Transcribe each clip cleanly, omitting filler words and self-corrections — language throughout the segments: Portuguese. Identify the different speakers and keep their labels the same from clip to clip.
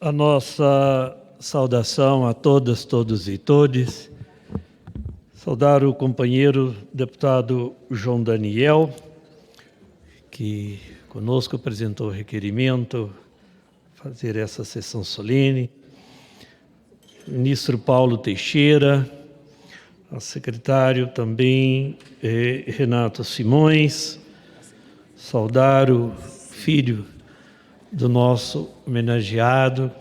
Speaker 1: A nossa saudação a todas, todos e todes. Saudar o companheiro deputado João Daniel, que conosco apresentou o requerimento, fazer essa sessão solene. Ministro Paulo Teixeira, o secretário também, Renato Simões. Saudar o filho do nosso homenageado,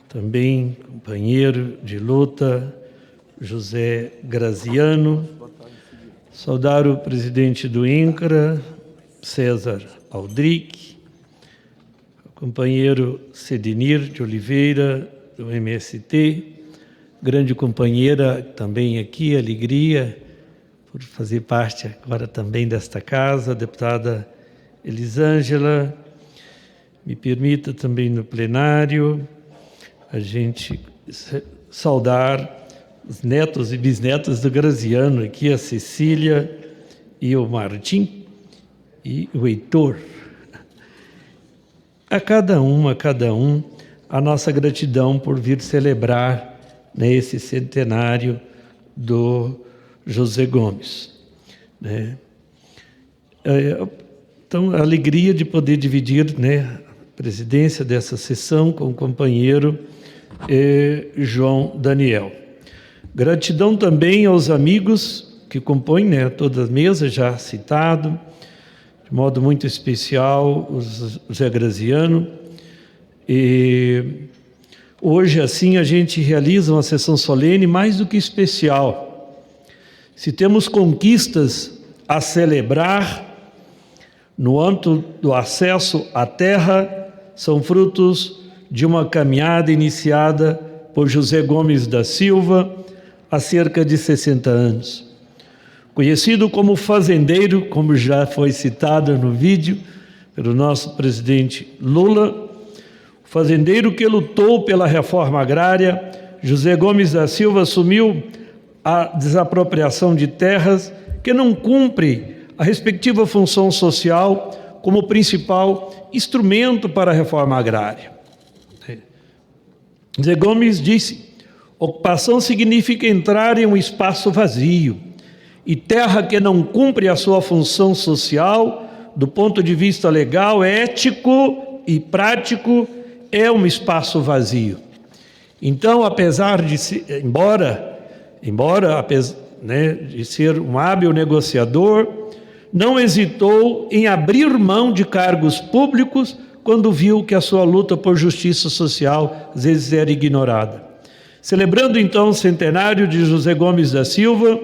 Speaker 1: também companheiro de luta, José Graziano. Saudar o presidente do INCRA, César Aldrich, o companheiro Cedinir de Oliveira, do MST, grande companheira também aqui, alegria por fazer parte agora também desta casa, a deputada Elisângela. Me permita também no plenário a gente saudar os netos e bisnetos do Graziano aqui, a Cecília e o Martim e o Heitor. A cada um, a nossa gratidão por vir celebrar esse centenário do José Gomes, né? Então, a alegria de poder dividir, né, presidência dessa sessão com o companheiro João Daniel. Gratidão também aos amigos que compõem, né, toda a mesa, já citado, de modo muito especial, o Zé Graziano. E hoje, assim, a gente realiza uma sessão solene mais do que especial. Se temos conquistas a celebrar no âmbito do acesso à terra, são frutos de uma caminhada iniciada por José Gomes da Silva há cerca de 60 anos. Conhecido como fazendeiro, como já foi citado no vídeo pelo nosso presidente Lula, o fazendeiro que lutou pela reforma agrária, José Gomes da Silva assumiu a desapropriação de terras que não cumpre a respectiva função social como principal instrumento para a reforma agrária. Zé Gomes disse: ocupação significa entrar em um espaço vazio, e terra que não cumpre a sua função social, do ponto de vista legal, ético e prático, é um espaço vazio. Então, apesar de de ser um hábil negociador, não hesitou em abrir mão de cargos públicos quando viu que a sua luta por justiça social às vezes era ignorada. Celebrando então o centenário de José Gomes da Silva,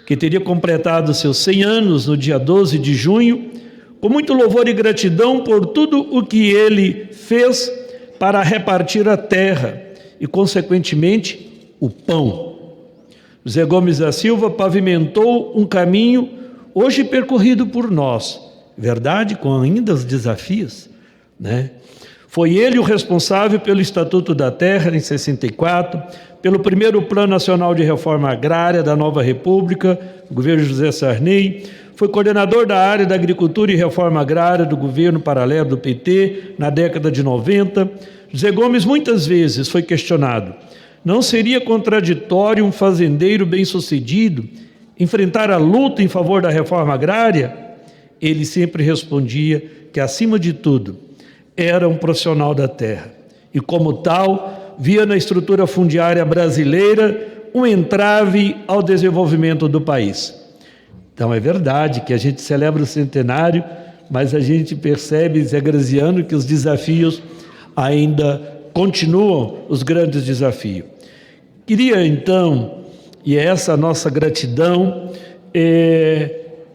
Speaker 1: que teria completado seus 100 anos no dia 12 de junho, com muito louvor e gratidão por tudo o que ele fez para repartir a terra e, consequentemente, o pão. José Gomes da Silva pavimentou um caminho hoje percorrido por nós, verdade, com ainda os desafios, né? Foi ele o responsável pelo Estatuto da Terra, em 64, pelo primeiro Plano Nacional de Reforma Agrária da Nova República, do governo José Sarney, foi coordenador da área da Agricultura e Reforma Agrária do governo paralelo do PT, na década de 90. José Gomes muitas vezes foi questionado: não seria contraditório um fazendeiro bem-sucedido enfrentar a luta em favor da reforma agrária? Ele sempre respondia que, acima de tudo, era um profissional da terra e, como tal, via na estrutura fundiária brasileira um entrave ao desenvolvimento do país. Então, é verdade que a gente celebra o centenário, mas a gente percebe, Zé Graziano, que os desafios ainda continuam, os grandes desafios. Queria, então, e é essa a nossa gratidão,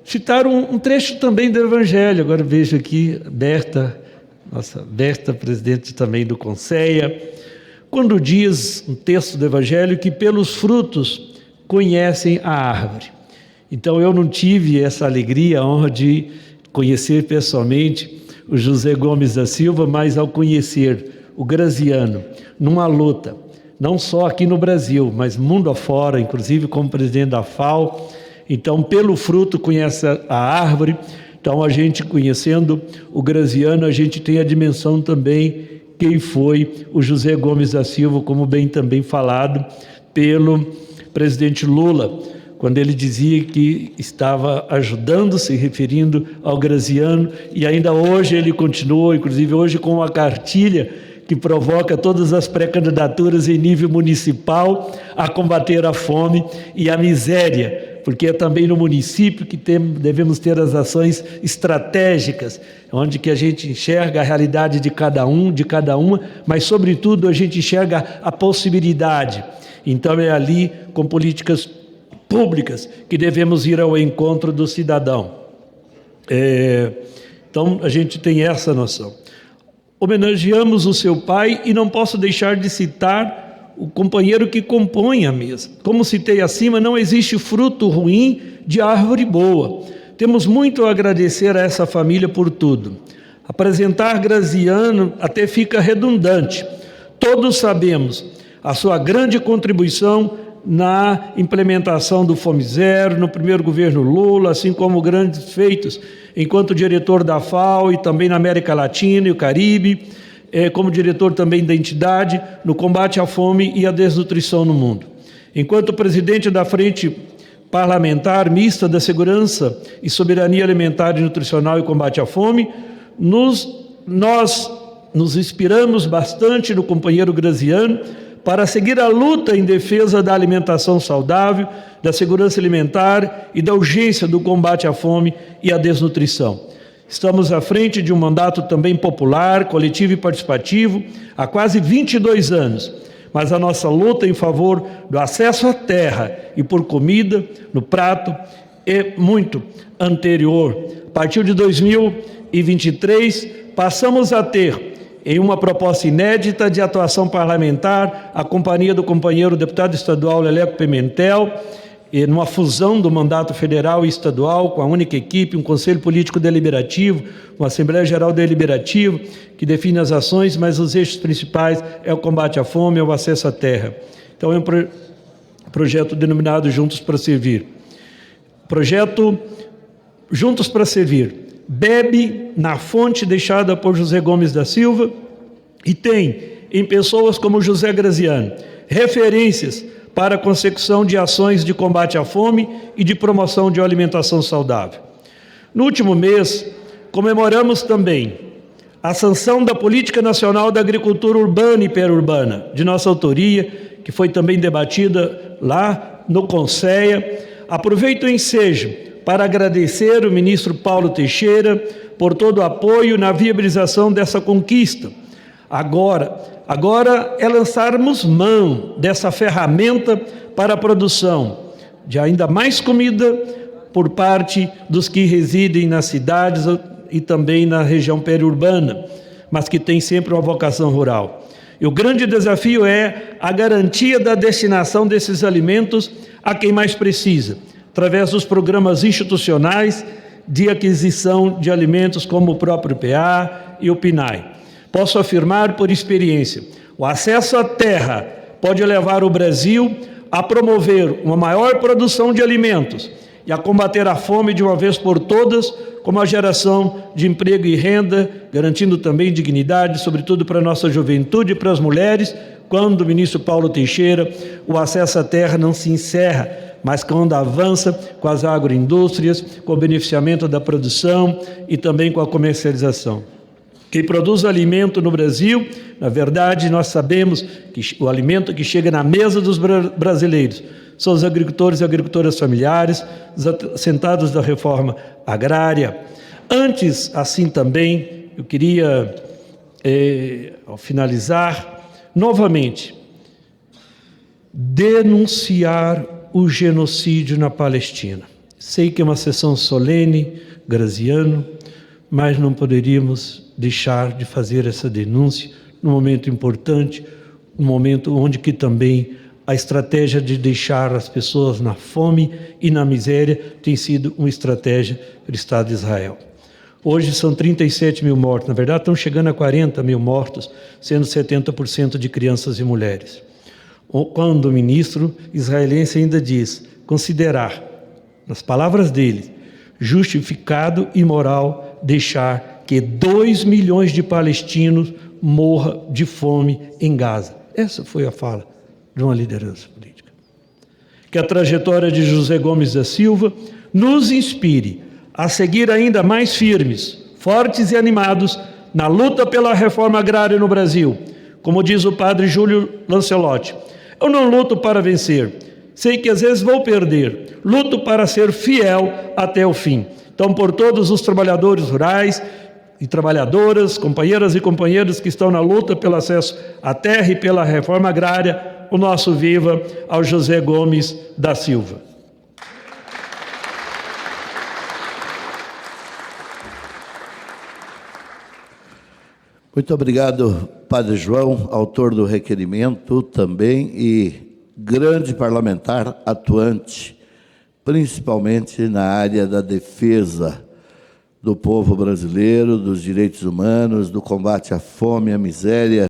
Speaker 1: citar um trecho também do Evangelho. Agora vejo aqui nossa Berta, presidente também do Conceia, quando diz um texto do Evangelho que pelos frutos conhecem a árvore. Então eu não tive essa alegria, a honra de conhecer pessoalmente o José Gomes da Silva, mas ao conhecer o Graziano numa luta, não só aqui no Brasil, mas mundo afora, inclusive como presidente da FAO. Então, pelo fruto conhece a árvore. Então, a gente conhecendo o Graziano, a gente tem a dimensão também quem foi o José Gomes da Silva, como bem também falado pelo presidente Lula, quando ele dizia que estava ajudando, se referindo ao Graziano, e ainda hoje ele continua, inclusive hoje com uma cartilha que provoca todas as pré-candidaturas em nível municipal a combater a fome e a miséria, porque é também no município que devemos ter as ações estratégicas, onde que a gente enxerga a realidade de cada um, de cada uma, mas sobretudo a gente enxerga a possibilidade. Então é ali com políticas públicas que devemos ir ao encontro do cidadão. Então a gente tem essa noção. Homenageamos o seu pai e não posso deixar de citar o companheiro que compõe a mesa. Como citei acima, não existe fruto ruim de árvore boa. Temos muito a agradecer a essa família por tudo. Apresentar Graziano até fica redundante. Todos sabemos a sua grande contribuição na implementação do Fome Zero, no primeiro governo Lula, assim como grandes feitos enquanto diretor da FAO e também na América Latina e o Caribe, como diretor também da entidade no combate à fome e à desnutrição no mundo. Enquanto presidente da Frente Parlamentar Mista da Segurança e Soberania Alimentar e Nutricional e Combate à Fome, nós nos inspiramos bastante no companheiro Graziano para seguir a luta em defesa da alimentação saudável, da segurança alimentar e da urgência do combate à fome e à desnutrição. Estamos à frente de um mandato também popular, coletivo e participativo, há quase 22 anos, mas a nossa luta em favor do acesso à terra e por comida no prato é muito anterior. A partir de 2023, passamos a ter, em uma proposta inédita de atuação parlamentar, a companhia do companheiro deputado estadual Leleco Pimentel, e numa fusão do mandato federal e estadual com a única equipe, um conselho político deliberativo, uma Assembleia Geral Deliberativa, que define as ações, mas os eixos principais é o combate à fome e o acesso à terra. Então é um projeto denominado Juntos para Servir. Projeto Juntos para Servir bebe na fonte deixada por José Gomes da Silva e tem em pessoas como José Graziano referências para a consecução de ações de combate à fome e de promoção de uma alimentação saudável. No último mês, comemoramos também a sanção da Política Nacional da Agricultura Urbana e Periurbana, de nossa autoria, que foi também debatida lá no Conceia. Aproveito o ensejo para agradecer o ministro Paulo Teixeira por todo o apoio na viabilização dessa conquista. Agora é lançarmos mão dessa ferramenta para a produção de ainda mais comida por parte dos que residem nas cidades e também na região periurbana, mas que tem sempre uma vocação rural. E o grande desafio é a garantia da destinação desses alimentos a quem mais precisa, através dos programas institucionais de aquisição de alimentos como o próprio PA e o PNAE. Posso afirmar por experiência, o acesso à terra pode levar o Brasil a promover uma maior produção de alimentos e a combater a fome de uma vez por todas, como a geração de emprego e renda, garantindo também dignidade, sobretudo para a nossa juventude e para as mulheres, quando o ministro Paulo Teixeira, o acesso à terra não se encerra, mas quando avança com as agroindústrias, com o beneficiamento da produção e também com a comercialização. Quem produz alimento no Brasil, na verdade, nós sabemos que o alimento que chega na mesa dos brasileiros são os agricultores e agricultoras familiares, os assentados da reforma agrária. Antes, assim também, eu queria, ao finalizar, novamente, denunciar o genocídio na Palestina. Sei que é uma sessão solene, Graziano, mas não poderíamos deixar de fazer essa denúncia num momento importante, num momento onde que também a estratégia de deixar as pessoas na fome e na miséria tem sido uma estratégia para o Estado de Israel. Hoje são 37 mil mortos, na verdade estão chegando a 40 mil mortos, sendo 70% de crianças e mulheres. Quando o ministro israelense ainda diz, considerar, nas palavras dele, justificado e moral deixar que 2 milhões de palestinos morra de fome em Gaza. Essa foi a fala de uma liderança política. Que a trajetória de José Gomes da Silva nos inspire a seguir ainda mais firmes, fortes e animados na luta pela reforma agrária no Brasil. Como diz o padre Júlio Lancelotti, eu não luto para vencer, sei que às vezes vou perder, luto para ser fiel até o fim. Então, por todos os trabalhadores rurais e trabalhadoras, companheiras e companheiros que estão na luta pelo acesso à terra e pela reforma agrária, o nosso viva ao José Gomes da Silva.
Speaker 2: Muito obrigado, Padre João, autor do requerimento também e grande parlamentar atuante, principalmente na área da defesa do povo brasileiro, dos direitos humanos, do combate à fome, à miséria,